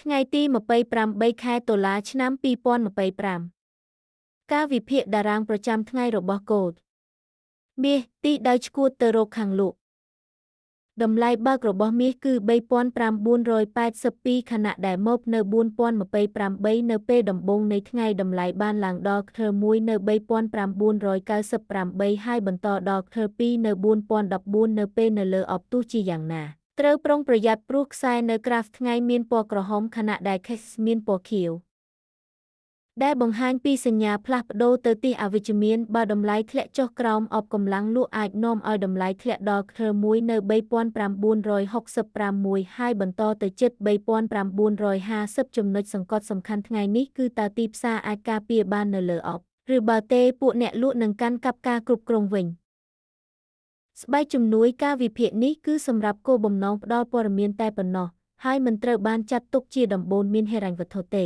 ថ្ងៃទី28 ខែតុលា ឆ្នាំ2025 ការវិភាគតារាងប្រចាំថ្ងៃរបស់កូដមាសទីដៅឆ្កួតទៅរកខាងលក់តម្លៃបើករបស់មាសគឺ 3,982 ខណៈដែលម៉ូបនៅ 4,028 នៅពេលដំបូងនៃថ្ងៃតម្លៃបានឡើងដល់ខ1នៅ 3,998 ហើយបន្តដល់ខ2នៅ 4,014 នៅពេលនៅលើអបទោះជាយ៉ាងណាត្រូវប្រុងប្រយ័ត្នព្រោះខ្សែនៅក្រាហ្វថ្ងៃមានពណ៌ក្រហមខណៈដែល CACE មានពណ៌ខៀវដែលបង្ហាញពីសញ្ញាផ្លាស់ប្ដូរទៅទិសអវិជ្ជមានបើតម្លៃធ្លាក់ចុះក្រោមអបកម្លាំងលក់អាចនាំឲ្យតម្លៃធ្លាក់ដល់ខ1នៅ 3,966 ហើយបន្តទៅជិត 3,950 ចំណុចសង្កត់សំខាន់ថ្ងៃនេះគឺតើទីផ្សារអាចការពារបាននៅលើអបឬបើទេពួកអ្នកលក់នឹងកាន់កាប់ការគ្រប់គ្រងវិញស្បែកជំនួយការវិភាគនេះគឺសម្រាប់គោលបំណងផ្ដល់ព័ត៌មានតែប៉ុណ្ណោះហើយមិនត្រូវបានចាត់ទុកជាដំបូន្មានហិរញ្ញវត្ថុទេ